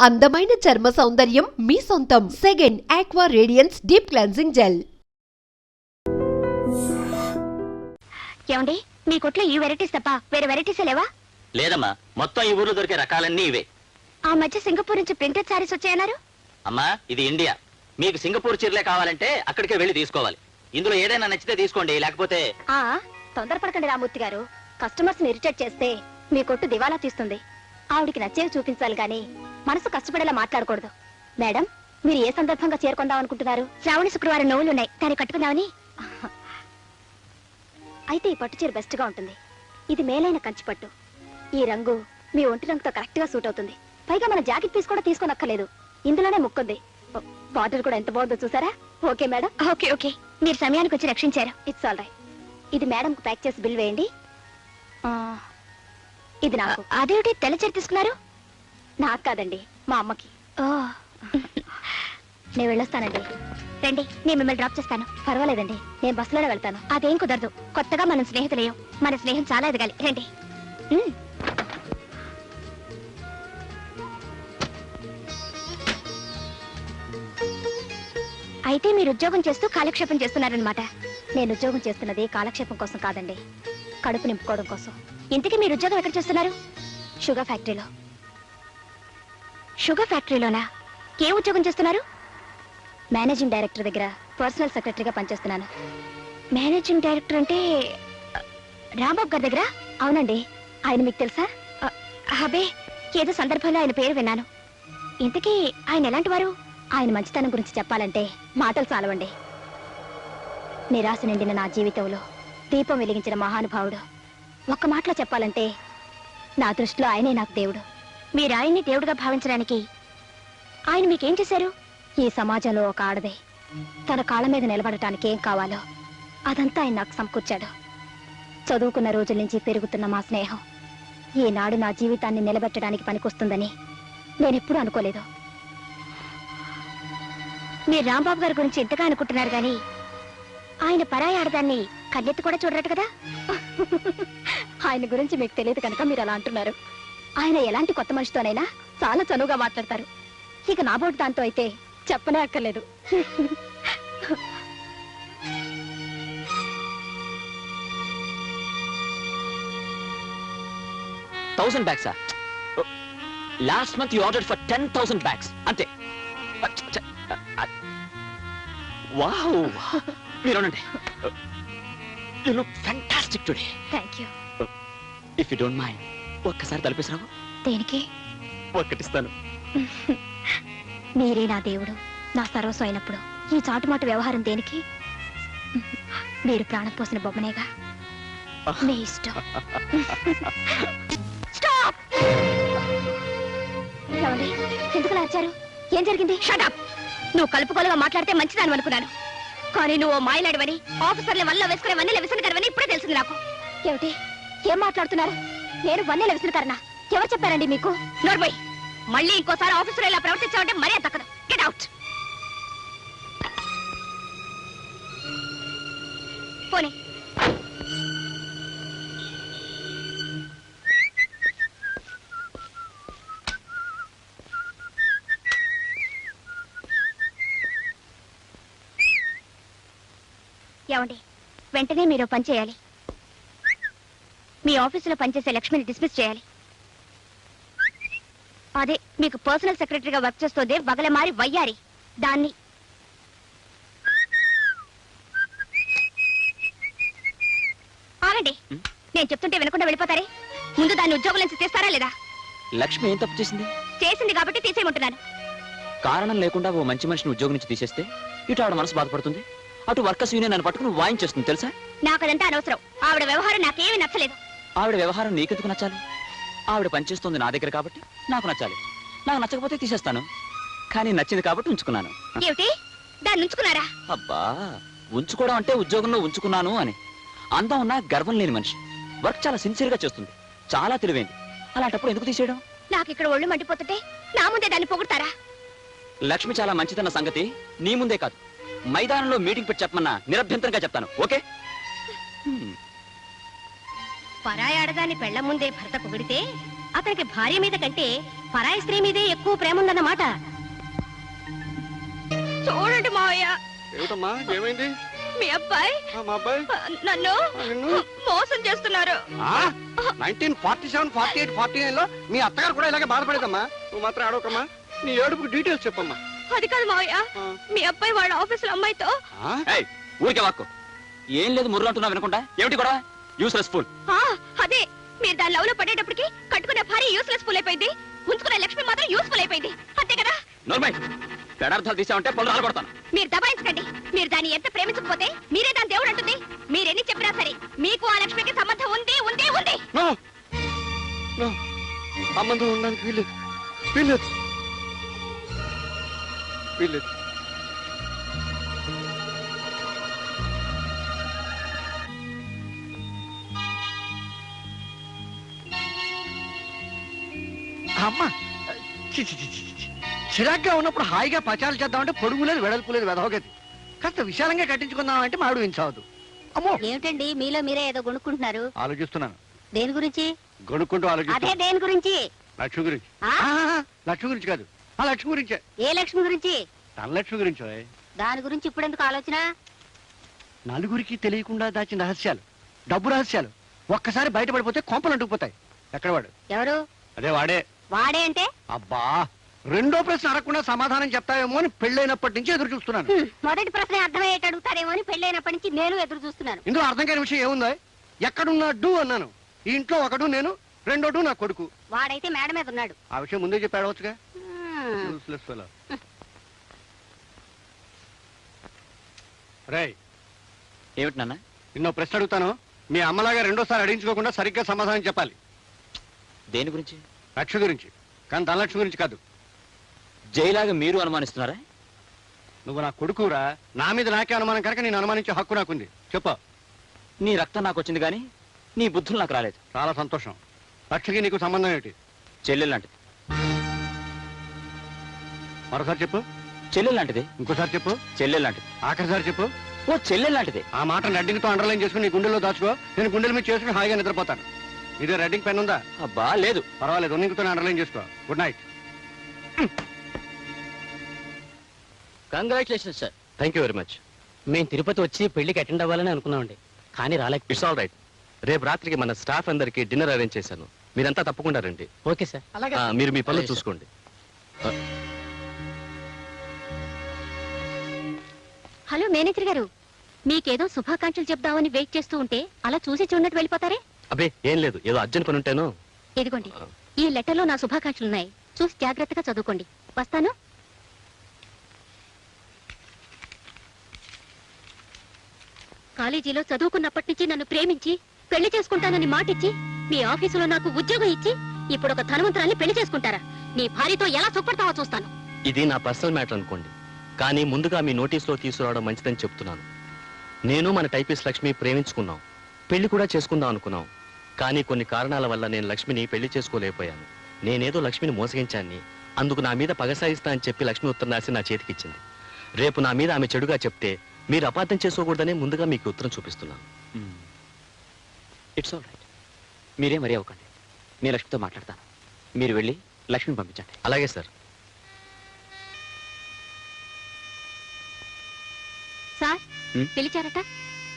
అందమైన చర్మ సౌందర్యం మీ సొంతం. Second aqua radiance deep cleansing gel. ఏమండి, మీ కొట్లో ఈ వెరైటీస్ తప్ప వేరే వెరైటీస్ లేవా? లేదమ్మా, మొత్తం ఈ ఊర్లో దొరికే రకాలన్నీ ఇవే. ఆ మధ్య సింగపూర్ నుంచి ప్రింటెడ్ సారీస్ వచ్చాయన్నారు. అమ్మా, ఇది ఇండియా. మీకు సింగపూర్ చీరలే కావాలంటే అక్కడికే వెళ్ళి తీసుకోవాలి. ఇందులో ఏదైనా నచ్చితే తీసుకోండి, లేకపోతే తొందరపడకండి రామూర్తి గారు. కస్టమర్స్ ని ఇరిటేట్ చేస్తే మీ కొట్టు దివాలా తీస్తుంది. ఆవిడికి నచ్చేవి చూపించాలి గాని మనసు కష్టపడేలా మాట్లాడకూడదు. మేడం, మీరు ఏ సందర్భంగా చేరుకుందాం అనుకుంటున్నారు? శ్రావణ శుక్రవారం నోవులున్నాయి, దాన్ని కట్టుకుందామని. అయితే ఈ పట్టు చీర బెస్ట్ గా ఉంటుంది. ఇది మేలైన కంచి పట్టు. ఈ రంగు మీ ఒంటి రంగుతో కరెక్ట్ గా సూట్ అవుతుంది. పైగా మన జాకెట్ పీస్ కూడా తీసుకోనక్కర్లేదు, ఇందులోనే ముక్కుంది. బార్డర్ కూడా ఎంత బాగుందో చూసారా? Okay madam. ఓకే ఓకే, మీరు సమయానికి వచ్చి రక్షించారు. It's all right. ఇది మేడం కు ప్యాక్ చేసి బిల్ వేయండి. ఇది నాకు. అదేమిటి తెల్ల చీర తీసుకున్నారు? నాకు కాదండి, మా అమ్మకి. నేను వెళ్ళొస్తానండి. రండి, నేను మిమ్మల్ని డ్రాప్ చేస్తాను. పర్వాలేదండి, నేను బస్సులోనే వెళ్తాను. అదేం కుదరదు, కొత్తగా మనం స్నేహితులేం. మన స్నేహం చాలా ఎదగాలి. రండి. అయితే మీరు ఉద్యోగం చేస్తూ కాలక్షేపం చేస్తున్నారనమాట. నేను ఉద్యోగం చేస్తున్నది కాలక్షేపం కోసం కాదండి, కడుపు నింపుకోవడం కోసం. ఇంతకీ మీరు ఉద్యోగం ఎక్కడ చేస్తున్నారు? షుగర్ ఫ్యాక్టరీలో. షుగర్ ఫ్యాక్టరీలోనా? ఏ ఉద్యోగం చేస్తున్నారు? మేనేజింగ్ డైరెక్టర్ దగ్గర పర్సనల్ సెక్రటరీగా పనిచేస్తున్నాను. మేనేజింగ్ డైరెక్టర్ అంటే రాంబాబు గారి దగ్గర? అవునండి. ఆయన మీకు తెలుసా? అబే, ఏదో సందర్భంలో ఆయన పేరు విన్నాను. ఇంతకీ ఆయన ఎలాంటి వారు? ఆయన మంచితనం గురించి చెప్పాలంటే మాటలు చాలవండి. నిరాశ నిండిన నా జీవితంలో దీపం వెలిగించిన మహానుభావుడు. ఒక్క మాటలో చెప్పాలంటే నా దృష్టిలో ఆయనే నాకు దేవుడు. మీరు ఆయన్ని దేవుడుగా భావించడానికి ఆయన మీకేం చేశారు? ఈ సమాజంలో ఒక ఆడదే తన కాళ్ళ మీద నిలబడటానికి ఏం కావాలో అదంతా ఆయన నాకు సమకూర్చాడు. చదువుకున్న రోజుల నుంచి పెరుగుతున్న మా స్నేహం ఈనాడు నా జీవితాన్ని నిలబెట్టడానికి పనికొస్తుందని నేనెప్పుడూ అనుకోలేదు. మీరు రాంబాబు గారి గురించి ఎంతగా అనుకుంటున్నారు గాని ఆయన పరాయి ఆడదాన్ని కన్నెత్తి కూడా చూడరట కదా. ఆయన గురించి మీకు తెలియదు కనుక మీరు అలా అంటున్నారు. ఆయన ఎలాంటి కొత్త మనిషితోనైనా చాలా చనువుగా మాట్లాడతారు. ఇక నాబోటి దాంతో అయితే చెప్పనే అక్కర్లేదు. bags. Last month you ordered for 10,000 bags. Ante. Wow. You look fantastic today. Thank you. If you don't mind, ఒక్కసారి తలపేసిరావు. దేనికి? ఒక్కటిస్తాను. మీరే నా దేవుడు, నా సర్వస్వం అయినప్పుడు ఈ చాటుమాటు వ్యవహారం దేనికి? మీరు ప్రాణం పోసిన బొమ్మనేగా. మీ ఇష్టం. స్టాప్! ఏమండి, ఎందుకు వచ్చారు? ఏం జరిగింది? షటప్! నువ్వు కలుపుకోలుగా మాట్లాడితే మంచిదాని అనుకున్నాను, కానీ నువ్వు మాయలాడివని, ఆఫీసర్లు వల్ల వేసుకునే వన్నెల విసనకరవని ఇప్పుడే తెలిసింది నాకు. ఏమిటి? ఏం మాట్లాడుతున్నారు? నేను వన్నెల విసనకరనా? ఎవరు చెప్పారండి మీకు? నోర్మోయ్, మళ్ళీ ఇంకోసారి ఆఫీసర్ ఇలా ప్రవర్తించావంటే మరే తక్కదు. Get out. పోనీ. ఏమండి, వెంటనే మీరు పని చేయాలి. మీ ఆఫీసులో పనిచేసే లక్ష్మిని డిస్మిస్ చేయాలి. అదే మీకు పర్సనల్ సెక్రటరీగా వర్క్ చేస్తోంది బగలమారి వయ్యారి, దాన్ని. ఆగండి, నేను చెప్తుంటే వినకుండా వెళ్ళిపోతారే. ముందు దాన్ని ఉద్యోగం నుంచి తీస్తారా లేదా? లక్ష్మి ఏం తప్పు చేసింది? చేసింది కాబట్టి తీసేయమంటున్నాను. కారణం లేకుండా ఓ మంచి మనిషిని ఉద్యోగం నుంచి తీసేస్తే ఇటు ఆవిడ మనసు బాధపడుతుంది, అటు వర్కర్స్ యూనియన్ నన్ను పట్టుకుని వాయించేస్తుంది తెలుసా? నాకు అదంతా అనవసరం. ఆవిడ వ్యవహారం నాకేమీ నచ్చలేదు. ఆవిడ వ్యవహారం నీకెందుకు నచ్చాలి? ఆవిడ పనిచేస్తుంది నా దగ్గర కాబట్టి నాకు నచ్చాలి. నాకు నచ్చకపోతే తీసేస్తాను, కానీ నచ్చింది కాబట్టి ఉంచుకున్నాను. ఏమిటి? దాన్ని ఉంచుకున్నారా? అబ్బా, ఉంచుకోవడం అంటే ఉద్యోగంలో ఉంచుకున్నాను అని. అందం ఉన్నా గర్వం లేని మనిషి, వర్క్ చాలా సిన్సియర్ గా చేస్తుంది, చాలా తెలివైంది. అలాంటప్పుడు ఎందుకు తీసేయడం? నాకు ఇక్కడ ఒళ్ళు మండిపోతుంటే నా ముందే దాన్ని పొగుడతారా? లక్ష్మి చాలా మంచిదన్న సంగతి నీ ముందే కాదు, మైదానంలో మీటింగ్ పెట్టి చెప్పమన్నా నిరభ్యంతరంగా చెప్తాను. ఓకే? పరాయాడదాన్ని పెళ్ల ముందే భర్త పొగిడితే అతనికి భార్య మీద కంటే పరాయి స్త్రీ మీదే ఎక్కువ ప్రేమ ఉందన్నమాట. చూడండి మావయ్య. ఏమిటమ్మా ఏమైంది? మీ అబ్బాయి మా అబ్బాయి నన్ను మోసం చేస్తున్నారు. 1947, 48, 49 లో మీ అత్తగారు కూడా ఇలాగే బాధపడేదమ్మా. నువ్వు మాత్రం ఆడవకమ్మా. నీ ఏడుపుకి డీటెయిల్స్ చెప్పమ్మా. అది కాదు మావయ్య, మీ అబ్బాయి వాళ్ళ ఆఫీసులో అమ్మాయితో. ఊరికే వాక్కు. ఏం లేదు ముర్రు అంటున్నా వినకుండా. ఏమిటి కూడా యూస్లెస్ ఫుల్. అదే మీరు దాని లవ్ లో పడేటప్పటికి కట్టుకునే భార్య యూస్లెస్ ఫుల్ అయిపోయింది, ఉంచుకునే లక్ష్మి మాత్రం యూస్ఫుల్ అయిపోయింది. అంతే కదా? నోర్మై పెడార్థాలు తీసామంటే పళ్ళు రాలగొడతాను. మీరు దబాయించకండి. మీరు దాన్ని ఎంత ప్రేమించకపోతే మీరే దాని దేవుడు అంటుంది. మీరెన్ని చెప్పినా సరే మీకు ఆ లక్ష్మికి సంబంధం ఉంది ఉంది ఉంది. సంబంధం ఉండడానికి వీల్లేదు, వీల్లేదు, వీల్లేదు. అమ్మా చిరాగ్గా ఉన్నప్పుడు హాయిగా పచాలు చేద్దామంటే పొడుగు లేదు వెడల్పు లేదు వెదవగది. కాస్త విశాలంగా కట్టించుకుందామంటే మాడు వించావద్దు. అమ్మో ఏమిటండి మీలో మీరే ఏదో కొనుక్కుంటున్నారు? ఆలోచిస్తున్నాను. దేని గురించి? కొనుక్కుంటూ అదే ఆలోచిస్తున్నాను. దేని గురించి? లక్ష్మి గురించి. లక్ష్మి గురించి కాదు, ఆ లక్ష్మి గురించే. ఏ లక్ష్మి గురించి? ధనలక్ష్మి గురించి. దాని గురించి ఇప్పుడెందుకు ఆలోచన? నలుగురికి తెలియకుండా దాచిన రహస్యాలు, డబ్బు రహస్యాలు ఒక్కసారి బయటపడిపోతే కొంపలు అంటుకుపోతాయి. ఎక్కడ వాడు? ఎవరు? అదే వాడే. వాడే అంటే? అబ్బా, రెండో ప్రశ్న అడగకుండా సమాధానం చెప్తావేమో అని పెళ్ళైనప్పటి నుంచి ఎదురు చూస్తున్నాను. మొదటి ప్రశ్న అర్థమయ్యేట అడుగుతారేమో అని పెళ్ళైనప్పటి నుంచి నేను ఎదురు చూస్తున్నాను. ఇందులో అర్థం కాని విషయం ఏముందో? ఎక్కడున్నాడు అన్నాను. ఈ ఇంట్లో ఒకడు నేను, రెండోడు నా కొడుకు. వాడైతే మేడ మీద ఉన్నాడు. ఆ విషయం ముందే చెప్పి అడవచ్చుగా. రేయ్, ఏమిటి నాన్న? నిన్నో ప్రశ్న అడుగుతాను. మీ అమ్మలాగా రెండోసారి అడిగించుకోకుండా సరిగ్గా సమాధానం చెప్పాలి. దేని గురించి? లక్ష్మి గురించి, కానీ ధనలక్ష్మి గురించి కాదు. జైలాగా మీరు అనుమానిస్తున్నారా? నువ్వు నా కొడుకురా, నా మీద నాకే అనుమానం కనుక నేను అనుమానించే హక్కు నాకుంది. చెప్పు. నీ రక్తం నాకు వచ్చింది కానీ నీ బుద్ధులు నాకు రాలేదు. చాలా సంతోషం. లక్ష్మికి నీకు సంబంధం ఏమిటి? చెల్లెలు లాంటిది. మరోసారి చెప్పు. చెల్లెలు లాంటిది. ఇంకోసారి చెప్పు. చెల్లెలు లాంటిది. ఆఖరిసారి చెప్పు. ఓ చెల్లెలు లాంటిది. ఆ మాట రెడ్డింగ్తో అండర్లైన్ చేసుకుని నీ గుండెల్లో దాచుకో. నేను గుండెల మీద చేసుకుని హాయిగా నిద్రపోతాను. ఇదే రెడ్డింగ్ పెన్ ఉందా? అబ్బా లేదు. పర్వాలేదు, ఉన్నింగ్తో అండర్లైన్ చేసుకో. Good night. Congratulation sir. Thank you very much. మేము తిరుపతి వచ్చి పెళ్లికి అటెండ్ అవ్వాలని అనుకున్నామండి, కానీ రాలేక. It's all right. రేపు రాత్రికి మన స్టాఫ్ అందరికి డిన్నర్ అరేంజ్ చేశాను. మీరంతా తప్పకుండా రండి. Okay sir. మీరు మీ పనులు అలాగే సార్. చూసుకోండి. హలో మేనేజర్ గారు, మీకేదో శుభాకాంక్షలు చెప్దామని వెయిట్ చేస్తూ ఉంటే అలా చూసి చూడనట్టు వెళ్ళిపోతారే? అబ్బే ఏం లేదు, ఏదో అర్జెంట్ పని ఉంటేను. ఇదిగోండి, ఈ లెటర్లో నా శుభాకాంక్షలు ఉన్నాయి. చూసి జాగ్రత్తగా చదువుకోండి. వస్తాను. కాలేజీలో చదువుకున్నప్పటి నుంచి నన్ను ప్రేమించి పెళ్లి చేసుకుంటానని మాటిచ్చి మీ ఆఫీసులో నాకు ఉద్యోగం ఇచ్చి ఇప్పుడు ఒక ధనవంతురాన్ని పెళ్లి చేసుకుంటారా? నీ భార్యతో ఎలా సుఖపడతావో చూస్తాను. ఇది నా పర్సనల్ మ్యాటర్ అనుకోండి, కానీ ముందుగా మీ నోటీస్లో తీసుకురావడం మంచిదని చెప్తున్నాను. నేను మన టైపిస్ట్ లక్ష్మి ప్రేమించుకున్నాం, పెళ్లి కూడా చేసుకుందాం అనుకున్నాం. కానీ కొన్ని కారణాల వల్ల నేను లక్ష్మిని పెళ్లి చేసుకోలేకపోయాను. నేనేదో లక్ష్మిని మోసగించాన్ని, అందుకు నా మీద పగ సాయిస్తా అని చెప్పి లక్ష్మి ఉత్తరం రాసి నా చేతికిచ్చింది. రేపు నా మీద ఆమె చెడుగా చెప్తే మీరు అపార్థం చేసుకోకూడదనే ముందుగా మీకు ఉత్తరం చూపిస్తున్నాను. It's all right. మీరే మరీ అవ్వకండి. నేను లక్ష్మితో మాట్లాడతాను. మీరు వెళ్ళి లక్ష్మిని పంపించండి. అలాగే సార్. సార్ పిలిచారట?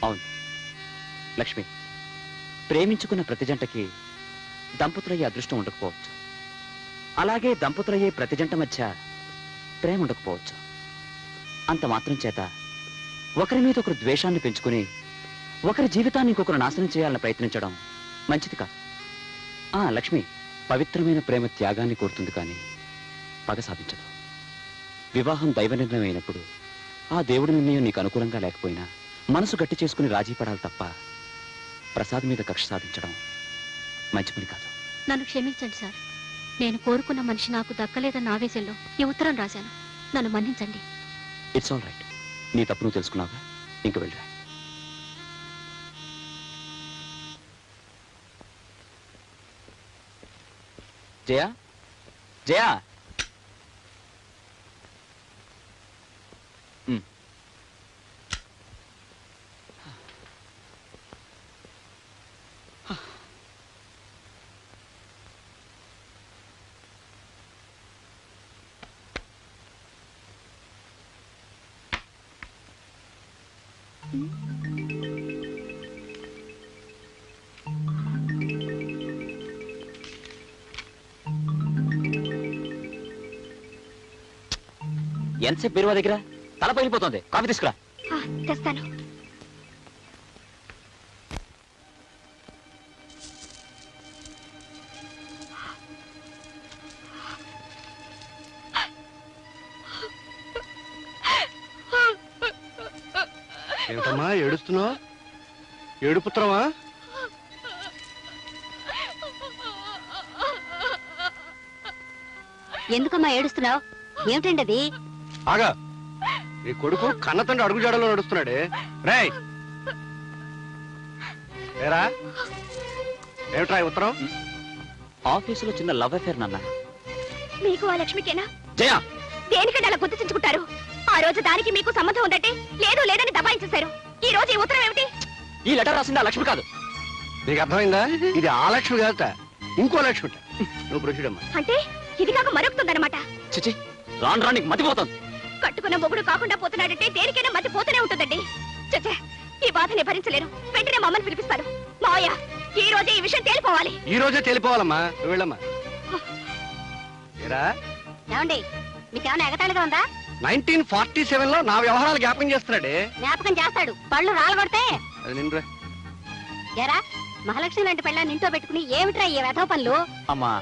అవును లక్ష్మి, ప్రేమించుకున్న ప్రతి జంటకి దంపతులయ్యే అదృష్టం ఉండకపోవచ్చు. అలాగే దంపతులయ్యే ప్రతి జంట మధ్య ప్రేమ ఉండకపోవచ్చు. అంత మాత్రం చేత ఒకరి మీద ఒకరు ద్వేషాన్ని పెంచుకుని ఒకరి జీవితాన్ని ఇంకొకరు నాశనం చేయాలని ప్రయత్నించడం మంచిది కాదు. లక్ష్మి, పవిత్రమైన ప్రేమ త్యాగాన్ని కోరుతుంది కానీ పగ సాధించదు. వివాహం దైవ నిర్ణయం అయినప్పుడు ఆ దేవుడి నిర్ణయం నీకు అనుకూలంగా లేకపోయినా మనసు గట్టి చేసుకుని రాజీ పడాలి తప్ప ప్రసాద్ మీద కక్ష సాధించడం మంచి పని కాదు. నన్ను క్షమించండి సార్. నేను కోరుకున్న మనిషి నాకు దక్కలేదన్న ఆవేశంలో ఈ ఉత్తరం రాశాను. నన్ను మన్నించండి. It's all right. నీ తప్పు నువ్వు తెలుసుకున్నావుగా, ఇంక వెళ్ళరా. జయా, జయా. ఎంతసేపు బీరువా దగ్గర తల పగిలిపోతుంది. కాఫీ తీసుకురా. తెస్తాను. ఏమిటమ్మా ఏడుస్తున్నావు? ఏడుపుత్రమా? ఎందుకమ్మా ఏడుస్తున్నావు? ఏమిటండి అది? ఆగా, నీ కొడుకు కన్నతండ్రి అడుగుజాడలో నడుస్తున్నాడే. రేయ్ ఏరా, ఏమిట్రా ఈ ఉత్తరం? ఆఫీసులో చిన్న లవ్ అఫేర్ నాన్న. మీకు ఆ లక్ష్మికేనా? జయ, దేనికంటే అలా గుర్తించుకుంటారు? ఆ రోజు దానికి మీకు సంబంధం ఉందంటే లేదు లేదని దబాయించేశారు. ఈ రోజు ఈ ఉత్తరం ఏమిటి? ఈ లెటర్ రాసింది ఆ లక్ష్మి కాదు. నీకు అర్థమైందా? ఇది ఆ లక్ష్మి కాదట, ఇంకో లక్ష్మి. నువ్వు ప్రొసీడ్ అమ్మా. అంటే ఇది కాక మరొకుతుందన్నమాట. చిచి, రాను రానికి మతిపోతుంది. కట్టుకున్న మొగుడు కాకుండా పోతున్నాడంటే దేనికైనా మతి పోతూనే ఉంటుందండి. చచ్చే, ఈ బాధని భరించలేను. వెంటనే మమ్మల్ని పిలిపిస్తారు. మావయ్య, ఈ రోజే ఈ విషయం తేలిపోవాలి. ఈ రోజే తేలిపోవాలమ్మా. నువ్వు వెళ్ళమ్మా. ఏరా, ఏమండి, మీకేమైనా ఎగతాళిగా ఉందా? 1947 లో నా వ్యవహారాలు జ్ఞాపకం చేస్తున్నాడే. జ్ఞాపకం చేస్తాడు, పళ్ళు రాలగొడితే. అది నిన్నురా. ఎరా, మహాలక్ష్మి లాంటి పెళ్ళాన్ని ఇంట్లో పెట్టుకుని ఏమిట్రా ఈ వెధవ పనులు? అమ్మా,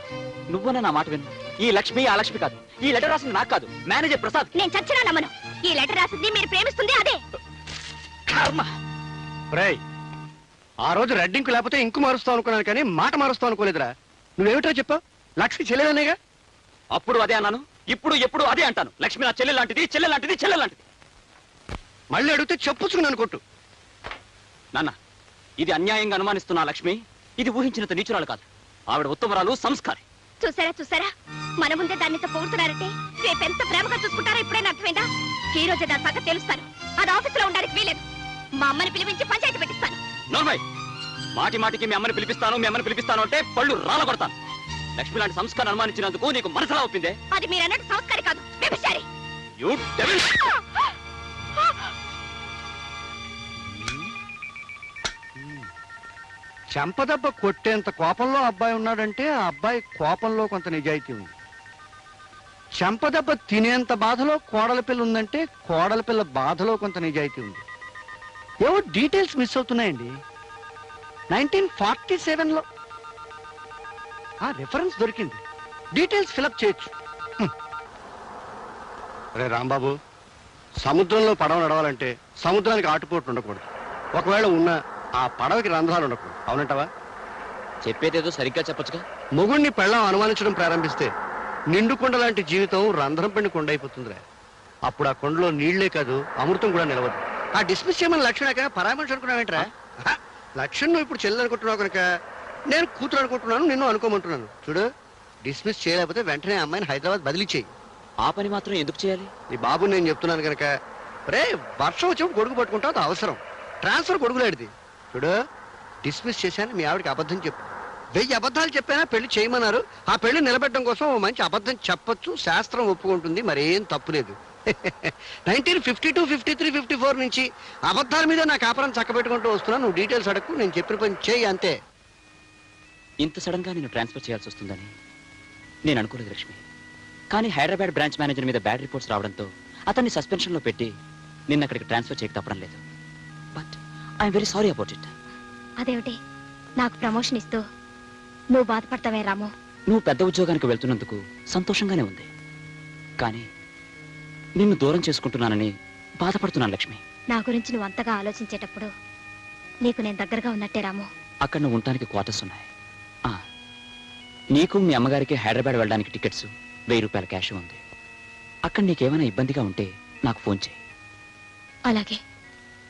నువ్వున నా మాట విను. ఈ లక్ష్మి ఆ లక్ష్మి కాదు. ఈ లెటర్ రాసింది నాకు కాదు, మేనేజర్ ప్రసాద్. నేను చచ్చినా నమ్మను. ఈ లెటర్ రాసింది మీరు ప్రేమిస్తుంది అదే. కర్మ. రేయ్, ఆ రోజు రెడ్డింకు లేకపోతే ఇంకు మారుస్తావు అనుకున్నాను, కానీ మాట మారుస్తావు అనుకోలేదురా. నువ్వేమిటో చెప్పావు? లక్ష్మి చెల్లెదనేగా. అప్పుడు అదే అన్నాను, ఇప్పుడు ఎప్పుడు అదే అంటాను. లక్ష్మి నా చెల్లె లాంటిది, చెల్లె లాంటిది, చెల్లె లాంటిది. మళ్ళీ అడిగితే చెప్పుచుకున్నాను కొట్టు. నాన్న, ఇది అన్యాయంగా అనుమానిస్తున్న ఆ లక్ష్మి ఇది ఊహించినంత నీచురాలు కాదు. ఆవిడ ఉత్తమరాలు, సంస్కారి. చూసారా చూసారా, మన ముందే దాన్ని పోడుతున్నారంటే రేపెంత ప్రేమగా చూసుకుంటారో ఇప్పుడైనా అర్థమైందా? ఈ రోజే దాని సంగతి తెలుస్తాను. అది ఆఫీసులో ఉండడానికి వీలేదు. మా అమ్మని పిలిపించి పంచాయతీ పెట్టిస్తాను. నోర్మై, మాటి మాటికి మీ అమ్మని పిలిపిస్తాను అంటే పళ్ళు రాలగొడతాను. లక్ష్మి లాంటి సంస్కారం అనుమానించినందుకు నీకు మనసులా ఒప్పిందే? అది మీరు అన్నట్టు సంస్కారి కాదు, వ్యభిచారి. You devil! చెంపదెబ్బ కొట్టేంత కోపంలో అబ్బాయి ఉన్నాడంటే ఆ అబ్బాయి కోపంలో కొంత నిజాయితీ ఉంది. చెంపదెబ్బ తినేంత బాధలో కోడల పిల్ల ఉందంటే కోడల పిల్ల బాధలో కొంత నిజాయితీ ఉంది. ఏవో డీటెయిల్స్ మిస్ అవుతున్నాయండి. 1947 లో ఆ రిఫరెన్స్ దొరికింది. డీటెయిల్స్ ఫిలప్ చేయొచ్చు. అరే రాంబాబు, సముద్రంలో పడవ నడవాలంటే సముద్రానికి ఆటుపోట్లు ఉండకూడదు. ఒకవేళ ఉన్న ఆ పడవకి రంధ్రాలు ఉండకూడదు. అవునంటావా? చెప్పేదేదో సరిగ్గా చెప్పొచ్చుగా. మొగుణ్ణి పెళ్ళం అనుమానించడం ప్రారంభిస్తే నిండు కొండ లాంటి జీవితం రంధ్రం పడిన కొండ అయిపోతుందిరా. అప్పుడు ఆ కొండలో నీళ్లే కాదు, అమృతం కూడా నిలవదు. ఆ డిస్మిస్ చేయమని లక్ష్మణ పరామర్శ అనుకున్నావేంట్రా? లక్ష్మణ్ నువ్వు ఇప్పుడు చెల్లెలు అనుకుంటున్నావు కనుక నేను కూతురు అనుకుంటున్నాను, నిన్ను అనుకోమంటున్నాను. చూడు, డిస్మిస్ చేయలేకపోతే వెంటనే అమ్మాయిని హైదరాబాద్ బదిలీ చేయి. ఆ పని మాత్రం ఎందుకు చేయాలి? నీ బాబు నేను చెప్తున్నాను కనుక. రే, వర్షం వచ్చినప్పుడు గొడుగు పట్టుకుంటావు, అది అవసరం. ట్రాన్స్ఫర్ గొడుగులాడిది. చూడు, డిస్మిస్ చేశాను, మీ ఆవిడకి అబద్ధం చెప్పు. 1000 అబద్ధాలు చెప్పానా పెళ్లి చేయమన్నారు. ఆ పెళ్లి నిలబెట్టడం కోసం ఓ మంచి అబద్ధం చెప్పొచ్చు, శాస్త్రం ఒప్పుకుంటుంది, మరేం తప్పులేదు. 1952, 53, 54 నుంచి అబద్ధాల మీద నా కాపురం చక్కబెట్టుకుంటూ వస్తున్నా. నువ్వు డీటెయిల్స్ అడగకు, నేను చెప్పిన పని చేయి అంతే. ఇంత సడన్ గా నేను ట్రాన్స్ఫర్ చేయాల్సి వస్తుందని నేను అనుకోలేదు లక్ష్మి. కానీ హైదరాబాద్ బ్రాంచ్ మేనేజర్ మీద బ్యాడ్ రిపోర్ట్స్ రావడంతో అతన్ని సస్పెన్షన్ లో పెట్టి నిన్న అక్కడికి ట్రాన్స్ఫర్ చేయక తప్పడం లేదు. But I'm very sorry about it. అదేమిటి, నాకు ప్రమోషన్ ఇస్తూ నువ్వు బాధపడతావే రాము? నువ్వు పెద్ద ఉద్యోగానికి వెళ్తున్నందుకు సంతోషంగానే ఉంది, కానీ నిన్ను దూరం చేసుకుంటున్నానని బాధపడుతున్నాను లక్ష్మి. నా గురించి నువ్వు అంతగా ఆలోచించేటప్పుడు నీకు నేను దగ్గరగా ఉన్నట్టే రాము. అక్కడ నువ్వు ఉండటానికి క్వార్టర్స్ ఉన్నాయి. నీకు మీ అమ్మగారికి హైదరాబాద్ వెళ్ళడానికి టికెట్స్, 1000 రూపాయల క్యాష్ ఉంది. అక్కడ నీకేమైనా ఇబ్బందిగా ఉంటే నాకు ఫోన్ చేయి. అలాగే.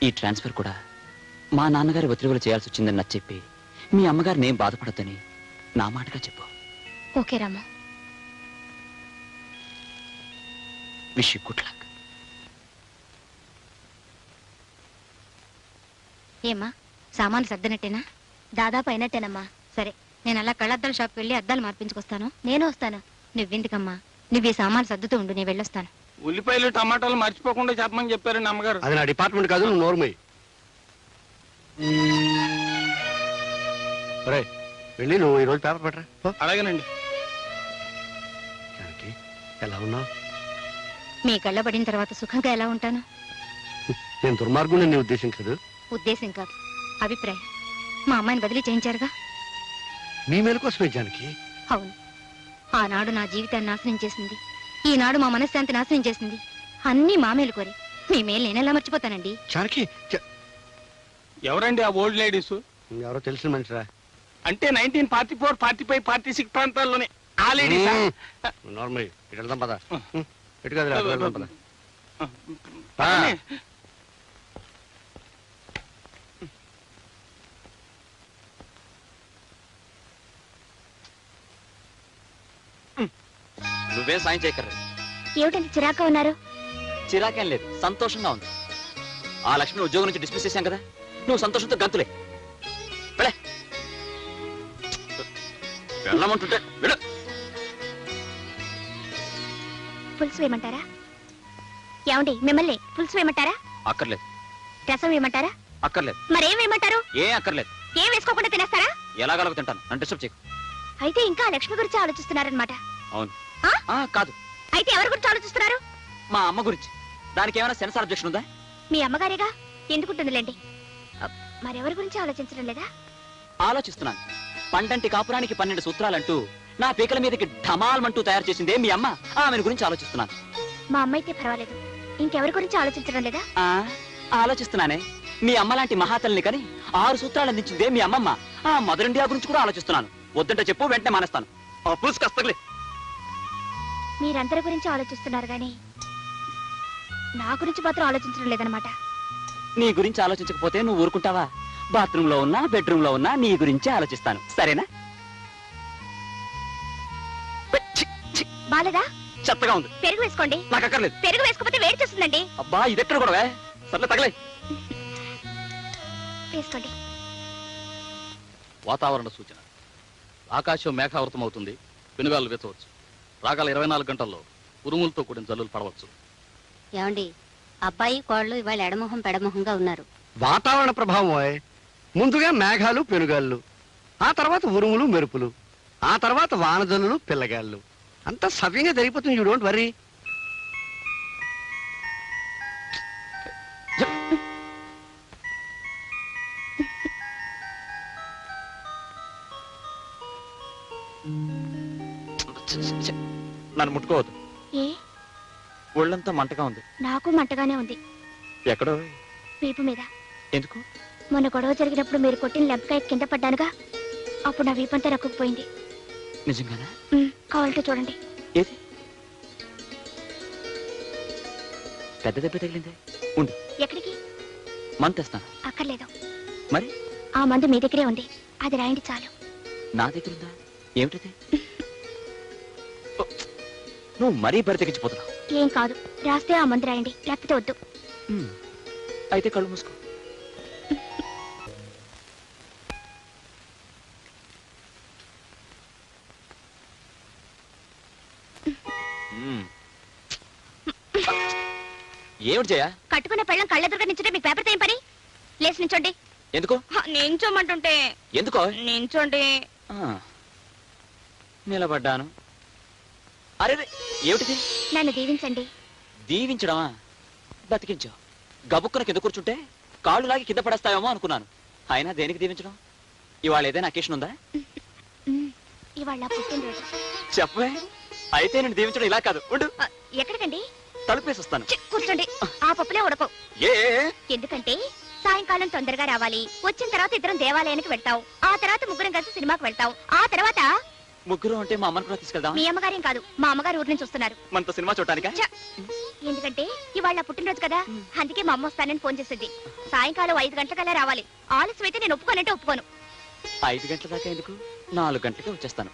ఈ ట్రాన్స్ఫర్ కూడా మా నాన్నగారి ఒత్తిడిలో చేయాల్సి వచ్చిందని నాకు చెప్పి మీ అమ్మగారు నేను బాధపడద్దని నా మాటగా చెప్పు. Okay Ramu. Wish you good luck. ఏమ్మా, సామాన్లు సర్దినట్టేనా? దాదాపు అయినట్టేనమ్మా. సరే, నేను అలా కళ్ళద్దాల షాప్కి వెళ్ళి అద్దాలు మార్పించుకొస్తాను. నేను వస్తాను. నువ్వెందుకమ్మా, నువ్వు ఈ సామాన్లు సర్దుతూ ఉండు, నేను వెళ్ళొస్తాను. ఉల్లిపాయలు టమాటాలు మర్చిపోకుండా చెప్పమని చెప్పారండి అమ్మగారు. అది నా డిపార్ట్మెంట్ కాదు, నువ్వు నోర్మయ్యి. ఒరే వెళ్ళి నువ్వు ఈరోజు పేపర్ పట్టరా పో. అలాగేనండి. జానకి ఎలా ఉన్నావు? మీ కళ్ళ పడిన తర్వాత సుఖంగా ఎలా ఉంటాను? నేను దుర్మార్గుని నీ ఉద్దేశం కాదు. ఉద్దేశం కాదు, అభిప్రాయం. మా అమ్మాయిని బదిలీ చేయించారుగా. మీ మేలు కోసమే జానకి. అవును, ఆనాడు నా జీవితాన్ని నాశనం చేసింది, ఈనాడు మా మనశ్శాంతి నాశనం చేసింది. అన్నీ మా మేలు కోరి. మీ మేలు నేనెలా మర్చిపోతానండి? జానకి ఎవరండి ఆ ఓల్డ్ లేడీస్? ఎవరో తెలిసిన మనిషిరా. అంటే 1944, 45, 46 ప్రాంతాల్లోనే ఆ లేడీస్. నార్మల్ ఇటు వెళ్దాం పద. ఇటు కాదురా, అటు వెళ్దాం పద. ఆ. నువ్వేం సాయం చేయక్కర్లేదు. ఏమిటండి చిరాక ఉన్నారు? చిరాకేం లేదు, సంతోషంగా ఉంది. ఆ లక్ష్మిని ఉద్యోగం నుంచి డిస్మిస్ చేశాం కదా, నువ్వు సంతోషంతో గంతులే. వెళ్ళే, వెళ్ళమంటుంటే వెళ్ళు. పులుసు వేయమంటారా? ఏమండి మిమ్మల్ని పులుసు వేయమంటారా? అక్కర్లేదు. రసం వేయమంటారా? అక్కర్లేదు. మరేం వేయమంటారు? ఏం అక్కర్లేదు. ఏం వేసుకోకుండా తినేస్తారా? ఎలాగలగ తింటాను, నన్ను డిస్టర్బ్ చేయకు. అయితే ఇంకా లక్ష్మి గురించి ఆలోచిస్తున్నారనమాట. అవును. ఆ? కాదు, అయితే ఎవరి గురించి ఆలోచిస్తున్నారు? మా అమ్మ గురించి. దానికి ఏమైనా సెన్సార్ అబ్జెక్షన్ ఉందా? మీ అమ్మగారేగా, ఎందుకుంటుందిలేండి. మరెవరి గురించి ఆలోచించడం లేదా? ఆలోచిస్తున్నాను. పండంటి కాపురానికి 12 సూత్రాలంటూ నా పీకల మీదకి ఢమాల్మంటూ తయారు చేసిందే మీ అమ్మ. ఆమెను గురించి ఆలోచిస్తున్నాను. మా అమ్మ అయితే పర్వాలేదు, ఇంకెవరి గురించి ఆలోచించడం లేదా? ఆలోచిస్తున్నానే. మీ అమ్మ లాంటి మహాతల్ని కని 6 సూత్రాలు అందించిందే మీ అమ్మమ్మ. ఆ మదర్ ఇండియా గురించి కూడా ఆలోచిస్తున్నాను. వద్దంటే చెప్పు, వెంటనే మానేస్తాను. కస్తలే. మీరందరి గురించి ఆలోచిస్తున్నారు గాని నా గురించి మాత్రం ఆలోచించడం లేదనమాట. నీ గురించి ఆలోచించకపోతే నువ్వు ఊరుకుంటావా? బాత్రూమ్ లో ఉన్నా, బెడ్రూమ్ లో ఉన్నా నీ గురించే ఆలోచిస్తాను. సరేనా? బాలేదా? చెత్తగా ఉంది. పెరుగు వేసుకోండి. నాకు అక్కర్లేదు. పెరుగు వేసుకోకపోతే వేడి చేస్తుందండి. అబ్బా, ఇదెక్కడ కూడా సర్లే, తగలే. వేసుకోండి. వాతావరణ సూచన. ఆకాశం మేఘావృతం అవుతుంది, పెనుగాలు వేచవచ్చు. రాగల 24 గంటల్లో ఉరుములతో కూడిన జల్లులు పడవచ్చు. ఏమండి, అబ్బాయి కోళ్ళు ఇవాళ ఎడమొహం పెడమొహంగా ఉన్నారు. వాతావరణ ప్రభావం ఓయ్. ముందుగా మేఘాలు పెనుగాళ్ళు, ఆ తర్వాత ఉరుములు మెరుపులు, ఆ తర్వాత వానజల్లులు పిల్లగాళ్ళు. అంతా సవ్యంగా జరిగిపోతుంది. You don't worry. నన్ను ముట్టుకోవద్దు. ఏ? ఒళ్ళంతా మంటగా ఉంది. నాకు మంటగానే ఉంది. ఎక్కడో? వీపు మీద. ఎందుకు? మొన్న గొడవ జరిగినప్పుడు మీరు కొట్టిన లెంపకాయ కింద పడ్డానుగా, అప్పుడు నా వీపంతా రక్కుపోయింది. నిజంగానా? కావాలంటే చూడండి. ఏది? పెద్ద దెబ్బ తగిలిందే. ఉండు, ఎక్కడికి? మందు తెస్తాను. అక్కర్లేదు. మరి? ఆ మందు మీ దగ్గరే ఉంది, అది రాయండి చాలు. నా దగ్గర ఉందా? ఏమిటది? నువ్వు మరీ బరి తెగించిపోతున్నావు. ఏం కాదు, రాస్తే ఆ మందు రాయండి, లేకపోతే వద్దు. అయితే కళ్ళు మూసుకో. ఏమిటి చేయా? కట్టుకున్న పెళ్ళం కళ్ళెదురుగా నించుంటే మీకు పేపర్ ఏం పని? లేచి నించోండి. ఎందుకు? నించోమంటుంటే. ఎందుకో? నించోండి. నిలబడ్డాను. అరే, ఏమిటిది? నన్ను దీవించండి. దీవించడమా? బతికించావు. గబుక్కున కింద కూర్చుంటే కాళ్ళు లాగి కింద పడేస్తావేమో అనుకున్నాను. అయినా దేనికి దీవించడం? ఇవాళ ఏదైనా అకేషన్ ఉందా? ఇవాళ పుట్టినరోజు. చెప్పే. అయితే నేను దీవించడం ఇలా కాదు. ఉండు. ఎక్కడికండి? తలుపేసి వస్తాను. కూర్చోండి. ఆ పప్పులే ఉడకవు. ఎందుకంటే సాయంకాలం తొందరగా రావాలి. వచ్చిన తర్వాత ఇద్దరం దేవాలయానికి వెళ్తాం. ఆ తర్వాత ముగ్గురం కలిసి సినిమాకి వెళ్తాం. ఆ తర్వాత ముగ్గురు అంటే మా అమ్మని కూడా తీసుకెళ్దాం. మీ అమ్మగారేం కాదు, మా అమ్మగారు ఊరు నుంచి వస్తున్నారు. మనతో సినిమా చూడటానికా? ఎందుకంటే ఇవాళ పుట్టినరోజు కదా, అందుకే మా అమ్మ వస్తానని ఫోన్ చేసింది. సాయంకాలం 5 గంటలకల్లా రావాలి. ఆలస్యం అయితే నేను ఒప్పుకోనంటే ఒప్పుకోను. 5 గంటల దాకా ఎందుకు? 4 గంటలకే వచ్చేస్తాను.